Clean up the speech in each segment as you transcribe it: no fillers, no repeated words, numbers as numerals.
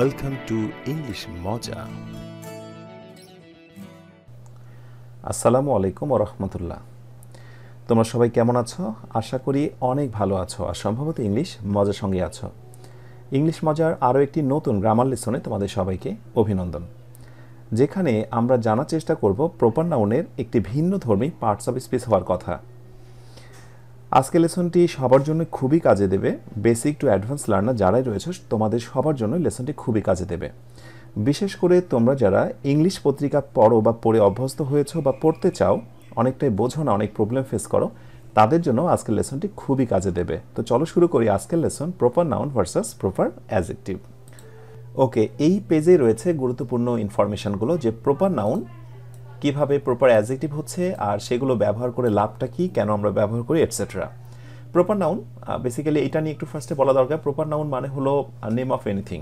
Welcome to English Moja. আসসালামু আলাইকুম ওয়া রাহমাতুল্লাহ। তোমরা সবাই কেমন আছো? আশা করি অনেক ভালো আছো আর সম্ভবত ইংলিশ মজার সঙ্গে আছো। ইংলিশ মজার আরও একটি নতুন গ্রামার লেসনে তোমাদের সবাইকে অভিনন্দন, যেখানে আমরা জানার চেষ্টা করব প্রপার নাউনের একটি ভিন্নধর্মী পার্টস অফ স্পিচ হওয়ার কথা। আজকের লেসনটি সবার জন্য খুবই কাজে দেবে। বেসিক টু অ্যাডভান্স লার্নার যারাই রয়েছে তোমাদের সবার জন্য লেসনটি খুবই কাজে দেবে। বিশেষ করে তোমরা যারা ইংলিশ পত্রিকা পড়ো বা পড়ে অভ্যস্ত হয়েছো বা পড়তে চাও, অনেকটাই বোঝো না, অনেক প্রবলেম ফেস করো, তাদের জন্য আজকের লেসনটি খুবই কাজে দেবে। তো চলো শুরু করি আজকের lesson, proper noun versus proper adjective. Okay, এই পেজে রয়েছে গুরুত্বপূর্ণ ইনফরমেশনগুলো, যে প্রপার নাউন কিভাবে প্রপার অ্যাডজেক্টিভ হচ্ছে আর সেগুলো ব্যবহার করে লাভটা কি, কেন আমরা ব্যবহার করি, এটসেট্রা। প্রপার নাউন বেসিক্যালি এটা নিয়ে একটু ফার্স্টে বলা দরকার। প্রপার নাউন মানে হলো name of anything.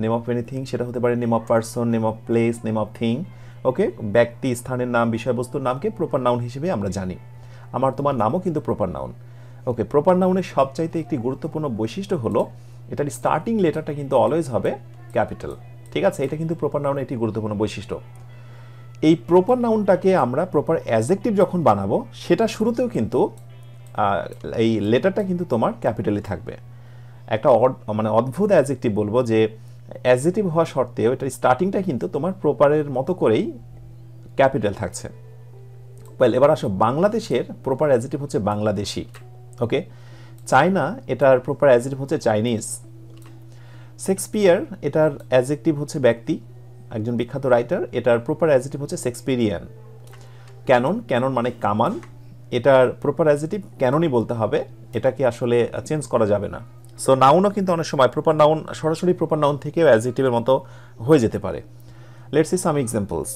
Name of anything সেটা হতে পারে name of person, name of place, name of thing. Okay, ব্যক্তি, স্থানের নাম, বিষয়বস্তুর নামকে প্রপার নাউন হিসেবে আমরা জানি। আমার তোমার নামও কিন্তু প্রপার নাউন। ওকে, প্রপার নাউনের সবচাইতে একটি গুরুত্বপূর্ণ বৈশিষ্ট্য হলো এটার স্টার্টিং লেটারটা কিন্তু অলওয়েজ হবে ক্যাপিটাল। ঠিক আছে, এটা কিন্তু প্রপার নাউনের একটি গুরুত্বপূর্ণ বৈশিষ্ট্য। এই প্রপার নাউনটাকে আমরা প্রপার অ্যাডজেক্টিভ যখন বানাবো, সেটা শুরুতেও কিন্তু এই লেটারটা কিন্তু তোমার ক্যাপিটালই থাকবে। একটা অদ্ভুত অ্যাডজেক্টিভ বলবো, যে অ্যাডজেক্টিভ হওয়া সত্ত্বেও এটার স্টার্টিংটা কিন্তু তোমার প্রপারের মতো করেই ক্যাপিটাল থাকছে। ওয়েল, এবার আসো, বাংলাদেশের প্রপার অ্যাডজেক্টিভ হচ্ছে বাংলাদেশি। ওকে, চায়না এটার প্রপার অ্যাডজেক্টিভ হচ্ছে চাইনিজ। শেক্সপিয়ার এটার অ্যাডজেক্টিভ হচ্ছে ব্যক্তি, একজন বিখ্যাত রাইটার, এটার প্রপার অ্যাডজেক্টিভ হচ্ছে শেক্সপিরিয়ান। ক্যানন, ক্যানন মানে কামান, এটার প্রপার অ্যাডজেক্টিভ ক্যাননই বলতে হবে, এটাকে আসলে চেঞ্জ করা যাবে না। সো নাউনও কিন্তু অনেক সময় প্রপার নাউন সরাসরি প্রপার নাউন থেকেও অ্যাডজেক্টিভের মতো হয়ে যেতে পারে। Let's see some examples.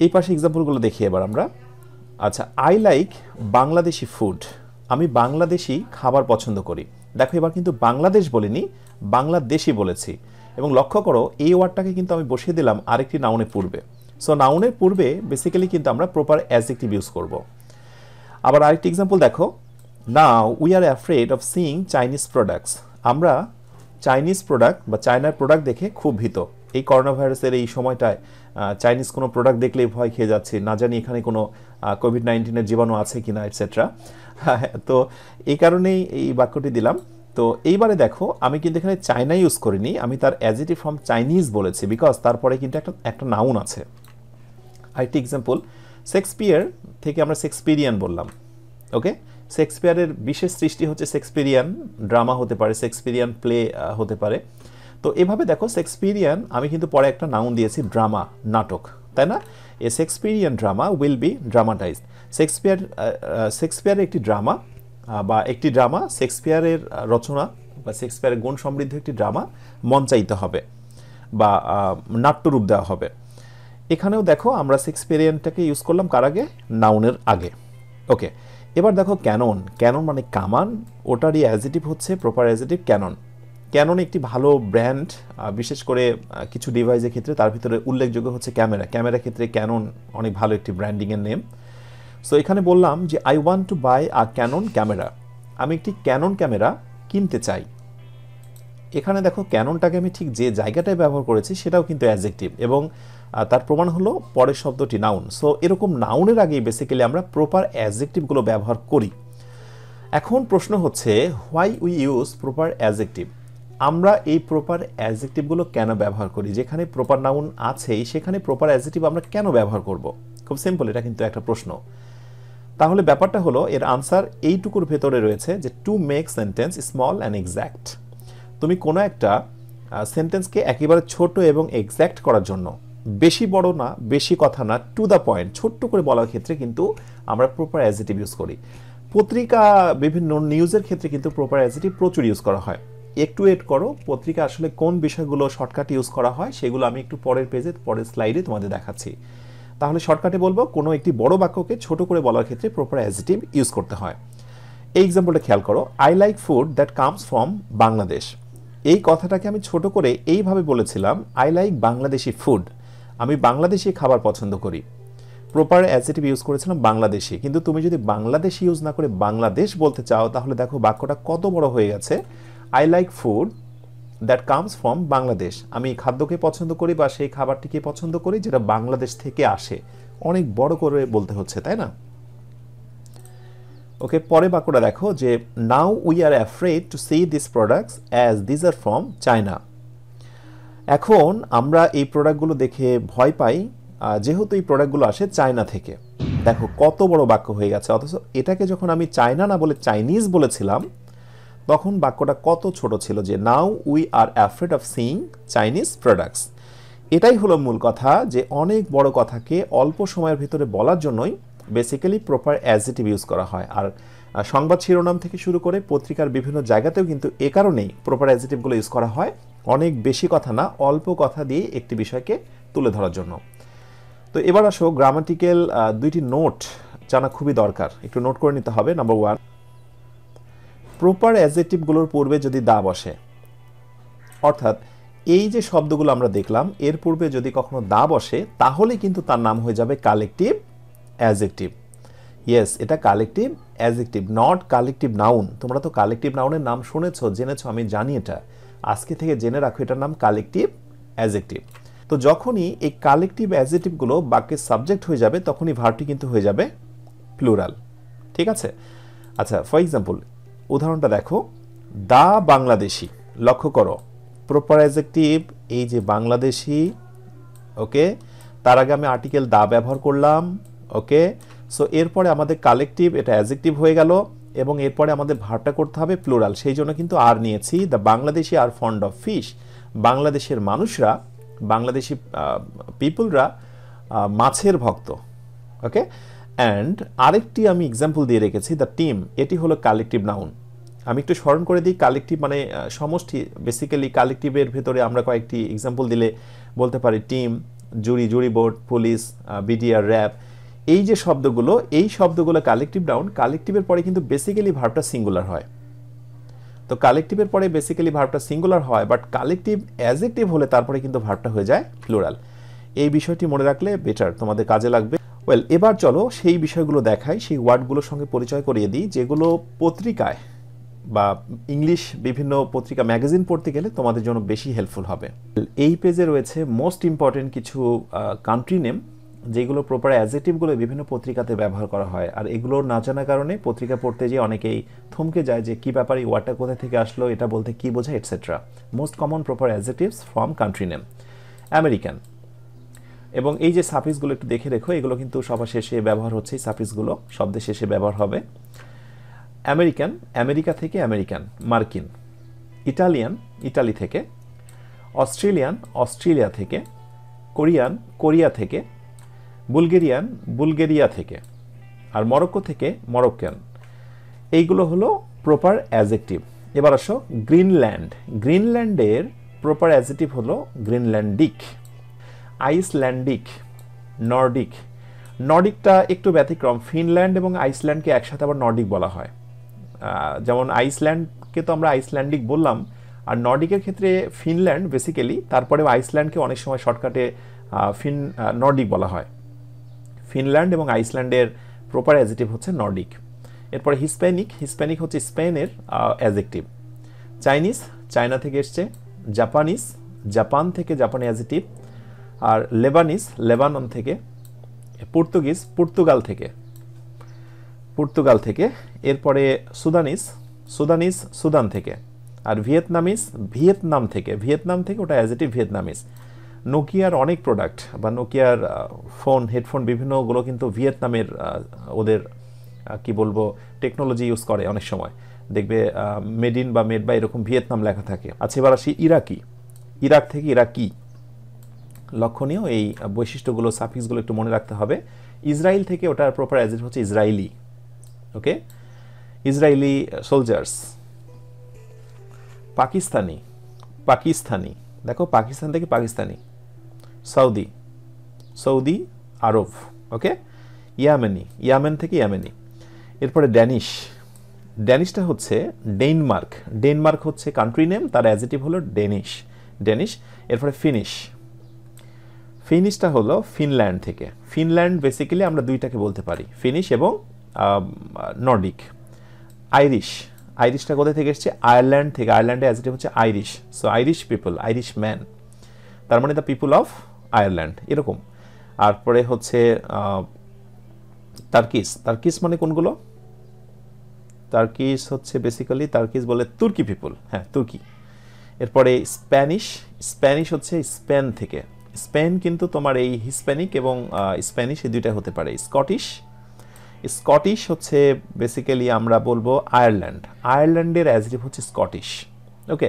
এই পাশে এক্সাম্পলগুলো দেখি এবার আমরা। আচ্ছা, আই লাইক বাংলাদেশি ফুড, আমি বাংলাদেশি খাবার পছন্দ করি। দেখো, এবার কিন্তু বাংলাদেশ বলিনি, বাংলাদেশি বলেছি, এবং লক্ষ্য করো এই ওয়ার্ডটাকে কিন্তু আমি বসিয়ে দিলাম আরেকটি নাউনের পূর্বে। সো নাউনের পূর্বে বেসিক্যালি কিন্তু আমরা প্রপার অ্যাডজেক্টিভ ইউজ করব। আবার আরেকটি এক্সাম্পল দেখো, now we are afraid of seeing Chinese products, আমরা চাইনিজ প্রোডাক্ট বা চায়নার প্রোডাক্ট দেখে খুব ভীত। এই করোনা ভাইরাসের এই সময়টায় চাইনিজ কোনো প্রোডাক্ট দেখলেই ভয় খেয়ে যাচ্ছি, না জানি এখানে কোনো কোভিড-19 জীবাণু আছে কিনা, এটসেট্রা। তো এই কারণেই এই বাক্যটি দিলাম। তো এইবারে দেখো, আমি কিন্তু এখানে চায়না ইউজ করিনি, আমি তার অ্যাডজেক্টিভ ফর্ম চাইনিজ বলেছি, বিকজ তারপরে কিন্তু একটা নাউন আছে। আরেকটি এক্সাম্পল, শেক্সপিয়ার থেকে আমরা শেক্সপিরিয়ান বললাম। ওকে, শেক্সপিয়ারের বিশেষ সৃষ্টি হচ্ছে শেক্সপিরিয়ান ড্রামা হতে পারে, শেক্সপিরিয়ান প্লে হতে পারে। তো এভাবে দেখো, শেক্সপিরিয়ান আমি কিন্তু পরে একটা নাউন দিয়েছি, ড্রামা, নাটক, তাই না? A Shakespearean drama will be dramatised. শেক্সপিয়ারের একটি ড্রামা বা একটি ড্রামা, শেক্সপিয়ারের রচনা বা শেক্সপিয়ারের গুণ সমৃদ্ধ একটি ড্রামা মঞ্চায়িত হবে বা নাট্যরূপ দেওয়া হবে। এখানেও দেখো আমরা শেক্সপিয়ারিয়ানটাকে ইউজ করলাম কার আগে? নাউনের আগে। ওকে, এবার দেখো ক্যানন, ক্যানন মানে কামান, ওটারই অ্যাডজেক্টিভ হচ্ছে প্রপার অ্যাডজেক্টিভ ক্যানন। ক্যানন একটি ভালো ব্র্যান্ড, বিশেষ করে কিছু ডিভাইসের ক্ষেত্রে তার ভিতরে উল্লেখযোগ্য হচ্ছে ক্যামেরা। ক্যামেরার ক্ষেত্রে ক্যানন অনেক ভালো একটি ব্র্যান্ডিংয়ের নেম। সো এখানে বললাম যে I want to buy a Canon camera, আমি একটি ক্যানন ক্যামেরা কিনতে চাই। এখানে দেখো ক্যাননটাকে আমি ঠিক যে জায়গাটায় ব্যবহার করেছি সেটাও কিন্তু অ্যাডজেক্টিভ, এবং তার প্রমাণ হলো পরের শব্দটি নাউন। সো এরকম নাউনের আগেই বেসিক্যালি আমরা প্রপার অ্যাডজেক্টিভগুলো ব্যবহার করি। এখন প্রশ্ন হচ্ছে, why we use proper adjective, আমরা এই প্রপার অ্যাডজেক্টিভগুলো কেন ব্যবহার করি? যেখানে প্রপার নাউন আছেই সেখানে প্রপার অ্যাডজেক্টিভ আমরা কেন ব্যবহার করব? খুব সিম্পল, এটা কিন্তু একটা প্রশ্ন। তাহলে ব্যাপারটা হলো, এর আনসার এইটুকুর ভেতরে রয়েছে, যে to make sentence small and exact. তুমি কোনো একটা সেন্টেন্সকে একেবারে ছোট এবং এক্স্যাক্ট করার জন্য, বেশি বড় না, বেশি কথা না, টু দ্য পয়েন্ট, ছোট্ট করে বলার ক্ষেত্রে কিন্তু আমরা প্রপার অ্যাডজেক্টিভ ইউজ করি। পত্রিকা, বিভিন্ন নিউজের ক্ষেত্রে কিন্তু প্রপার অ্যাডজেক্টিভ প্রচুর ইউজ করা হয়। একটু ওয়েট করো, পত্রিকা আসলে কোন বিষয়গুলো শর্টকাট ইউজ করা হয় সেগুলো আমি একটু পরের পেজে, পরের স্লাইডে তোমাদের দেখাচ্ছি। তাহলে শর্টকাটে বলবো, কোনো একটি বড় বাক্যকে ছোট করে বলার ক্ষেত্রে প্রপার অ্যাডজেক্টিভ ইউজ করতে হয়। এই এক্সাম্পলটা খেয়াল করো, I like food that comes from Bangladesh. এই কথাটাকে আমি ছোট করে এইভাবে বলেছিলাম, আই লাইক বাংলাদেশি ফুড, আমি বাংলাদেশি খাবার পছন্দ করি। প্রপার অ্যাডজেক্টিভ ইউজ করেছিলাম বাংলাদেশি, কিন্তু তুমি যদি বাংলাদেশি ইউজ না করে বাংলাদেশ বলতে চাও, তাহলে দেখো বাক্যটা কত বড় হয়ে গেছে। I like food that comes from Bangladesh. আমি খাদ্যকে পছন্দ করি বা সেই খাবারটিকে পছন্দ করি যেটা বাংলাদেশ থেকে আসে। অনেক বড় করে বলতে হচ্ছে, তাই না? ওকে, পরে বাক্যটা দেখো যে now we are afraid to C this products as this are from China. এখন আমরা এই প্রোডাক্টগুলো দেখে ভয় পাই যেহেতু এই প্রোডাক্টগুলো আসে চায়না থেকে। দেখো কত বড় বাক্য হয়ে গেছে, অথচ এটাকে যখন আমি চায়না না বলে চাইনিজ বলেছিলাম তখন বাক্যটা কত ছোট ছিল, যে now we are afraid of seeing Chinese products. এটাই হলো মূল কথা, যে অনেক বড় কথাকে অল্প সময়ের ভিতরে বলার জন্যই বেসিক্যালি প্রপার অ্যাডজেক্টিভ ইউজ করা হয়। আর সংবাদ শিরোনাম থেকে শুরু করে পত্রিকার বিভিন্ন জায়গাতেও কিন্তু এ কারণেই প্রপার অ্যাডজেক্টিভগুলো ইউজ করা হয়, অনেক বেশি কথা না, অল্প কথা দিয়ে একটি বিষয়কে তুলে ধরার জন্য। তো এবার আসো গ্রামাটিক্যাল দুইটি নোট জানা খুবই দরকার, একটু নোট করে নিতে হবে। নাম্বার 1, প্রপার অ্যাডজেক্টিভগুলোর পূর্বে যদি দা বসে, অর্থাৎ এই যে শব্দগুলো আমরা দেখলাম এর পূর্বে যদি কখনো দা বসে তাহলে কিন্তু তার নাম হয়ে যাবে কালেকটিভ অ্যাডজেক্টিভ। ইয়েস, এটা collective adjective, not collective noun. তোমরা তো কালেকটিভ নাউনের নাম শুনেছো, জেনেছো, আমি জানি এটা। আজকে থেকে জেনে রাখো এটার নাম কালেকটিভ অ্যাডজেক্টিভ। তো যখনই এই কালেকটিভ অ্যাডজেক্টিভগুলো বাক্যের সাবজেক্ট হয়ে যাবে তখনই ভার্বটি কিন্তু হয়ে যাবে প্লুরাল। ঠিক আছে? আচ্ছা, ফর এক্সাম্পল উদাহরণটা দেখো, দা বাংলাদেশি। লক্ষ্য করো প্রপার অ্যাডজেক্টিভ এই যে বাংলাদেশি, ওকে, তার আগে আমি আর্টিকেল দা ব্যবহার করলাম, ওকে। সো এরপরে আমাদের কালেকটিভ, এটা অ্যাডজেক্টিভ হয়ে গেল, এবং এরপরে আমাদের ভার্বটা করতে হবে প্লুরাল। সেই জন্য কিন্তু আর নিয়েছি, the Bangladeshi are fond of fish. বাংলাদেশের মানুষরা, বাংলাদেশি পিপলরা মাছের ভক্ত, ওকে। অ্যান্ড আরেকটি আমি এক্সাম্পল দিয়ে রেখেছি, দ্য টিম, এটি হলো কালেকটিভ নাউন। আমি একটু স্মরণ করে দিই, কালেকটিভ মানে সমষ্টি। বেসিক্যালি কালেকটিভের ভেতরে আমরা কয়েকটি এক্সাম্পল দিলে বলতে পারি টিম, জুরি বোর্ড, পুলিশ, বিডিআর, র্যাব। এই যে শব্দগুলো, এই শব্দগুলো কালেকটিভ নাউন। কালেকটিভের পরে কিন্তু বেসিক্যালি ভার্বটা সিঙ্গুলার হয়। তো কালেকটিভের পরে বেসিক্যালি ভার্বটা সিঙ্গুলার হয়, বাট কালেকটিভ অ্যাডজেক্টিভ হলে তারপরে কিন্তু ভার্বটা হয়ে যায় প্লুরাল। এই বিষয়টি মনে রাখলে বেটার, তোমাদের কাজে লাগবে। ওয়েল, এবার চলো সেই বিষয়গুলো দেখাই, সেই ওয়ার্ডগুলোর সঙ্গে পরিচয় করিয়ে দিই যেগুলো পত্রিকায় বা ইংলিশ বিভিন্ন পত্রিকা ম্যাগাজিন পড়তে গেলে তোমাদের জন্য বেশি হেল্পফুল হবে। এই পেজে রয়েছে মোস্ট ইম্পর্টেন্ট কিছু কান্ট্রি নেম, যেগুলো প্রপার অ্যাডজেক্টিভগুলো বিভিন্ন পত্রিকাতে ব্যবহার করা হয়। আর এগুলো না জানার কারণে পত্রিকা পড়তে যেয়ে অনেকেই থমকে যায় যে কী ব্যাপার, এই ওয়ার্ডটা কোথা থেকে আসলো, এটা বলতে কী বোঝায়, etcetera. Most common proper adjectives from country name. American, এবং এই যে সাফিক্সগুলো একটু দেখে রেখো, এগুলো কিন্তু সবার শেষে ব্যবহার হচ্ছে, এই সাফিক্সগুলো শব্দের শেষে ব্যবহার হবে। আমেরিকান, আমেরিকা থেকে আমেরিকান, মার্কিন। ইটালিয়ান, ইটালি থেকে। অস্ট্রেলিয়ান, অস্ট্রেলিয়া থেকে। কোরিয়ান, কোরিয়া থেকে। বুলগেরিয়ান, বুলগেরিয়া থেকে। আর মরক্কো থেকে, মরক্কান। এইগুলো হলো প্রপার অ্যাডজেক্টিভ। এবার আসো গ্রিনল্যান্ড। গ্রিনল্যান্ডের প্রপার অ্যাডজেক্টিভ হলো গ্রিনল্যান্ডিক। Icelandic, Nordic. নর্ডিকটা একটু ব্যতিক্রম, ফিনল্যান্ড এবং আইসল্যান্ডকে একসাথে আবার নর্ডিক বলা হয়। যেমন আইসল্যান্ডকে তো আমরা আইসল্যান্ডিক বললাম, আর নর্ডিকের ক্ষেত্রে ফিনল্যান্ড বেসিক্যালি, তারপরেও আইসল্যান্ডকে অনেক সময় শর্টকাটে নর্ডিক বলা হয়। ফিনল্যান্ড এবং আইসল্যান্ডের প্রপার অ্যাডজেক্টিভ হচ্ছে নর্ডিক। এরপরে হিসপ্যানিক, হিসপ্যানিক হচ্ছে স্পেনের অ্যাডজেক্টিভ। চাইনিজ, চায়না থেকে এসছে। জাপানিজ, জাপান থেকে জাপানি অ্যাডজেক্টিভ। আর লেবানিজ, লেবানন থেকে। পর্তুগিজ, পর্তুগাল থেকে, পর্তুগাল থেকে। এরপরে সুদানিজ, সুদানিজ সুদান থেকে। আর ভিয়েতনামিজ, ভিয়েতনাম থেকে, ভিয়েতনাম থেকে, ওটা অ্যাডজেক্টিভ ভিয়েতনামিজ। নোকিয়ার অনেক প্রোডাক্ট বা নোকিয়ার ফোন, হেডফোন বিভিন্নগুলো কিন্তু ভিয়েতনামের, ওদের কি বলবো, টেকনোলজি ইউজ করে অনেক সময়, দেখবে মেড ইন বা মেড বাই এরকম ভিয়েতনাম লেখা থাকে। আচ্ছা, এবার আসি ইরাকি। ইরাক থেকে ইরাকি। লক্ষণীয় এই বৈশিষ্ট্যগুলো, সাফিক্সগুলো একটু মনে রাখতে হবে। ইসরায়েল থেকে, ওটার প্রপার অ্যাডজেক্টিভ হচ্ছে Israeli, okay. Israeli soldiers. Pakistani, Pakistani, দেখো পাকিস্তান থেকে Pakistani. Saudi, Saudi Arab, okay. Yemeni, Yemen থেকে ইয়ামেনি। এরপরে ড্যানিশ। ড্যানিশটা হচ্ছে ডেনমার্ক। ডেনমার্ক হচ্ছে কান্ট্রি নেম, তার অ্যাডজেক্টিভ হলো ডেনিশ, ডেনিশ। এরপরে ফিনিশ। ফিনিশটা হলো ফিনল্যান্ড থেকে। ফিনল্যান্ড বেসিক্যালি আমরা দুইটাকে বলতে পারি, ফিনিশ এবং নর্ডিক। আইরিশ, আইরিশটা কোথায় থেকে এসছে? আয়ারল্যান্ড থেকে। আয়ারল্যান্ডে অ্যাডজেক্টিভ হচ্ছে Irish. So Irish people, Irish man, তার মানে দ্য পিপল অফ আয়ারল্যান্ড, এরকম। আর পরে হচ্ছে টার্কিশ। টার্কিশ মানে কোনগুলো? টার্কিশ হচ্ছে বেসিক্যালি, টার্কিশ বলে তুর্কি পিপল, হ্যাঁ তুর্কি। এরপরে স্প্যানিশ। স্প্যানিশ হচ্ছে স্পেন থেকে। স্পেন কিন্তু তোমার এই হিসপ্যানিক এবং স্প্যানিশ এই দুইটা হতে পারে। স্কটিশ। স্কটিশ হচ্ছে বেসিক্যালি আমরা বলবো আয়ারল্যান্ড। আয়ারল্যান্ডের অ্যাডজেক্টিভ হচ্ছে স্কটিশ। ওকে,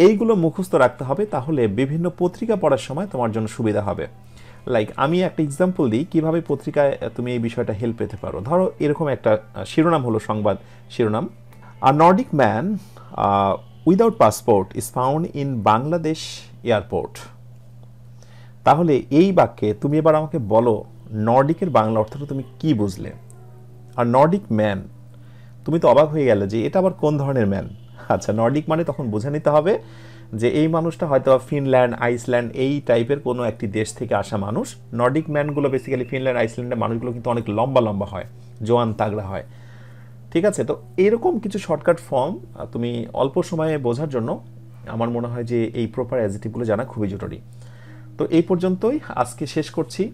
এইগুলো মুখস্থ রাখতে হবে, তাহলে বিভিন্ন পত্রিকা পড়ার সময় তোমার জন্য সুবিধা হবে। লাইক আমি একটা এক্সাম্পল দিই কিভাবে পত্রিকায় তুমি এই বিষয়টা হেল্প পেতে পারো। ধরো এরকম একটা শিরোনাম হলো, সংবাদ শিরোনাম, a Nordic man without passport is found in Bangladesh airport. তাহলে এই বাক্যে তুমি এবার আমাকে বলো নর্ডিকের বাংলা অর্থটা তুমি কি বুঝলে? আর নর্ডিক ম্যান, তুমি তো অবাক হয়ে গেলে যে এটা আবার কোন ধরনের ম্যান। আচ্ছা, নর্ডিক মানে তখন বুঝে নিতে হবে যে এই মানুষটা হয়তো ফিনল্যান্ড, আইসল্যান্ড এই টাইপের কোনো একটি দেশ থেকে আসা মানুষ। নর্ডিক ম্যানগুলো বেসিক্যালি ফিনল্যান্ড, আইসল্যান্ডের মানুষগুলো কিন্তু অনেক লম্বা লম্বা হয়, জোয়ান তাগড়া হয়। ঠিক আছে, তো এরকম কিছু শর্টকাট ফর্ম তুমি অল্প সময়ে বোঝার জন্য আমার মনে হয় যে এই প্রপার অ্যাডজেক্টিভগুলো জানা খুবই জরুরি। তো এই পর্যন্তই আজকে শেষ করছি।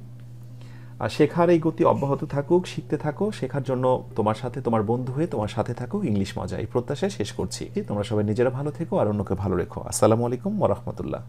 আর শেখার এই গতি অব্যাহত থাকুক, শিখতে থাকো, শেখার জন্য তোমার সাথে তোমার বন্ধু হয়ে তোমার সাথে থাকো ইংলিশ মজা, এই প্রত্যাশায় শেষ করছি। তোমরা সবাই নিজেরা ভালো থেকো আর অন্যকে ভালো রেখো। আসসালামু আলাইকুম ওয়া রাহমাতুল্লাহ।